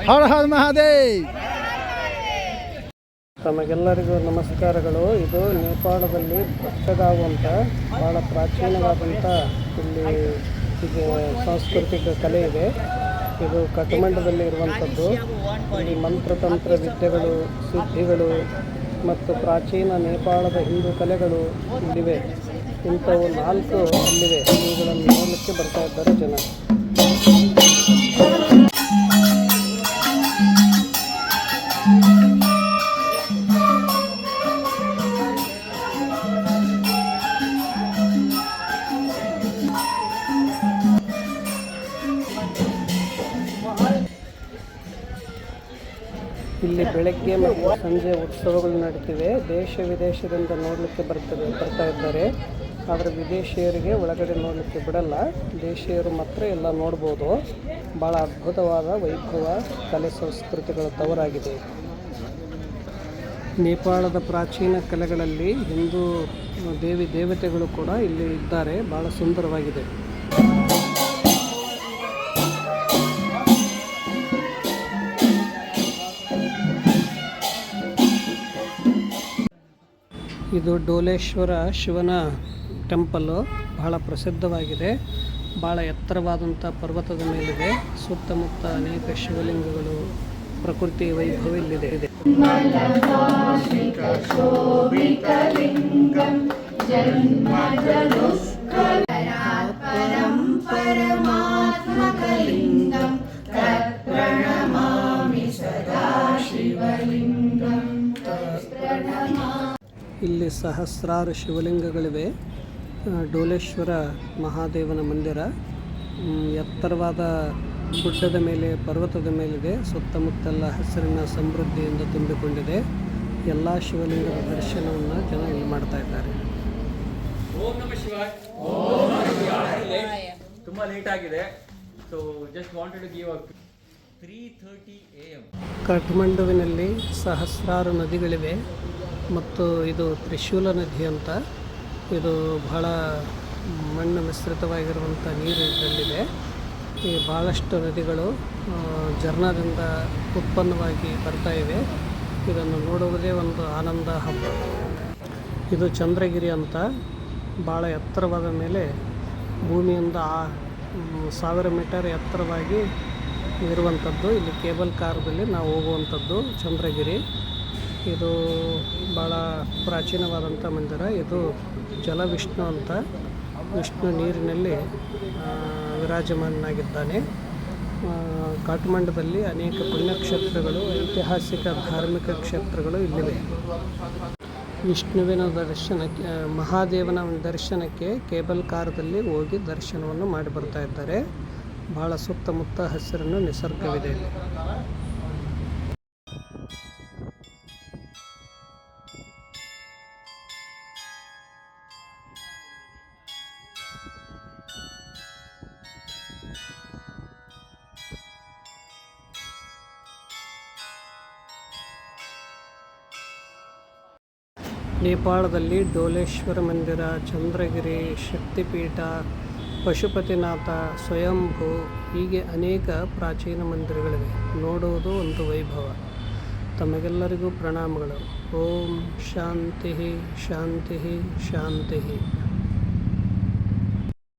ಹರ ಹರ ಮಹಾದೇವ್. ತಮಗೆಲ್ಲರಿಗೂ ನಮಸ್ಕಾರಗಳು. ಇದು ನೇಪಾಳದಲ್ಲಿ ಭಕ್ತಗಾಂವ್ ಅಂತ ಭಾಳ ಪ್ರಾಚೀನವಾದಂಥ ಇಲ್ಲಿ ಸಾಂಸ್ಕೃತಿಕ ಕಲೆ ಇದೆ. ಇದು ಕಠ್ಮಂಡದಲ್ಲಿ ಇರುವಂಥದ್ದು. ಇಲ್ಲಿ ಮಂತ್ರತಂತ್ರ ವಿದ್ಯೆಗಳು, ಸಿದ್ಧಿಗಳು ಮತ್ತು ಪ್ರಾಚೀನ ನೇಪಾಳದ ಹಿಂದೂ ಕಲೆಗಳು ಇಲ್ಲಿವೆ. ಇಂಥವು 4 ಅಲ್ಲಿವೆ. ಇವುಗಳನ್ನು ನೋಡಲಿಕ್ಕೆ ಬರ್ತಾ ಇದ್ದಾರೆ ಜನ. ಇಲ್ಲಿ ಬೆಳಗ್ಗೆ ಮತ್ತು ಸಂಜೆ ಉತ್ಸವಗಳು ನಡೀತಿವೆ. ದೇಶ ವಿದೇಶದಿಂದ ನೋಡಲಿಕ್ಕೆ ಬರ್ತಾ ಇದ್ದಾರೆ. ಆದರೆ ವಿದೇಶಿಯರಿಗೆ ಒಳಗಡೆ ನೋಡಲಿಕ್ಕೆ ಬಿಡಲ್ಲ. ದೇಶೀಯರು ಮಾತ್ರ ಎಲ್ಲ ನೋಡ್ಬೋದು. ಭಾಳ ಅದ್ಭುತವಾದ ವೈಭವ ಕಲೆ ಸಂಸ್ಕೃತಿಗಳ ತವರಾಗಿದೆ. ನೇಪಾಳದ ಪ್ರಾಚೀನ ಕಲೆಗಳಲ್ಲಿ ಹಿಂದೂ ದೇವಿ ದೇವತೆಗಳು ಕೂಡ ಇಲ್ಲಿ ಇದ್ದಾರೆ. ಭಾಳ ಸುಂದರವಾಗಿದೆ. ಇದು ಡೋಲೇಶ್ವರ ಶಿವನ ಟೆಂಪಲ್ಲು. ಬಹಳ ಪ್ರಸಿದ್ಧವಾಗಿದೆ. ಭಾಳ ಎತ್ತರವಾದಂಥ ಪರ್ವತದ ಮೇಲಿದೆ. ಸುತ್ತಮುತ್ತ ಅನೇಕ ಶಿವಲಿಂಗಗಳು, ಪ್ರಕೃತಿ ವೈಭವ ಇಲ್ಲಿದೆ. ಇಲ್ಲಿ ಸಹಸ್ರಾರು ಶಿವಲಿಂಗಗಳಿವೆ. ಡೋಲೇಶ್ವರ ಮಹಾದೇವನ ಮಂದಿರ ಎತ್ತರವಾದ ಗುಡ್ಡದ ಮೇಲೆ, ಪರ್ವತದ ಮೇಲಿದೆ. ಸುತ್ತಮುತ್ತೆಲ್ಲ ಹಸಿರಿನ ಸಮೃದ್ಧಿಯಿಂದ ತುಂಬಿಕೊಂಡಿದೆ. ಎಲ್ಲ ಶಿವಲಿಂಗದ ದರ್ಶನವನ್ನು ಜನ ಇಲ್ಲಿ ಮಾಡ್ತಾ ಇದ್ದಾರೆ. ಓಂ ನಮಃ ಶಿವಾಯ. ತುಂಬ ಲೇಟ್ ಆಗಿದೆ. So just wanted to give 3:30 AM. ಕಠ್ಮಂಡುವಿನಲ್ಲಿ ಸಹಸ್ರಾರು ನದಿಗಳಿವೆ ಮತ್ತು ಇದು ತ್ರಿಶೂಲ ನದಿ ಅಂತ. ಇದು ಬಹಳ ಮಣ್ಣು ಮಿಶ್ರಿತವಾಗಿರುವಂಥ ನೀರು ಇದರಲ್ಲಿದೆ. ಈ ಭಾಳಷ್ಟು ನದಿಗಳು ಝರ್ನಾದಿಂದ ಉತ್ಪನ್ನವಾಗಿ ಬರ್ತಾ ಇವೆ. ಇದನ್ನು ನೋಡುವುದೇ ಒಂದು ಆನಂದ ಹಬ್ಬ. ಇದು ಚಂದ್ರಗಿರಿ ಅಂತ ಭಾಳ ಎತ್ತರವಾದ ಮೇಲೆ ಭೂಮಿಯಿಂದ 1000 ಮೀಟರ್ ಎತ್ತರವಾಗಿ ಇರುವಂಥದ್ದು. ಇಲ್ಲಿ ಕೇಬಲ್ ಕಾರ್ದಲ್ಲಿ ನಾವು ಹೋಗುವಂಥದ್ದು ಚಂದ್ರಗಿರಿ. ಇದು ಭಾಳ ಪ್ರಾಚೀನವಾದಂಥ ಮಂದಿರ. ಇದು ಜಲವಿಷ್ಣು ಅಂತ. ವಿಷ್ಣು ನೀರಿನಲ್ಲಿ ವಿರಾಜಮಾನನಾಗಿದ್ದಾನೆ. ಕಾಠ್ಮಂಡದಲ್ಲಿ ಅನೇಕ ಪುಣ್ಯಕ್ಷೇತ್ರಗಳು, ಐತಿಹಾಸಿಕ ಧಾರ್ಮಿಕ ಕ್ಷೇತ್ರಗಳು ಇಲ್ಲಿವೆ. ವಿಷ್ಣುವಿನ ದರ್ಶನಕ್ಕೆ, ಮಹಾದೇವನ ದರ್ಶನಕ್ಕೆ ಕೇಬಲ್ ಕಾರ್ದಲ್ಲಿ ಹೋಗಿ ದರ್ಶನವನ್ನು ಮಾಡಿ ಬರ್ತಾ ಇದ್ದಾರೆ. ಭಾಳ ಸುತ್ತಮುತ್ತ ಹಸಿರನ್ನು ನಿಸರ್ಗವಿದೆ ಇಲ್ಲಿ. ನೇಪಾಳದಲ್ಲಿ ಡೋಲೇಶ್ವರ ಮಂದಿರ, ಚಂದ್ರಗಿರಿ, ಶಕ್ತಿಪೀಠ, ಪಶುಪತಿನಾಥ, ಸ್ವಯಂಭೂ, ಹೀಗೆ ಅನೇಕ ಪ್ರಾಚೀನ ಮಂದಿರಗಳಿವೆ. ನೋಡುವುದು ಒಂದು ವೈಭವ. ತಮಗೆಲ್ಲರಿಗೂ ಪ್ರಣಾಮಗಳು. ಓಂ ಶಾಂತಿ ಶಾಂತಿ ಶಾಂತಿ.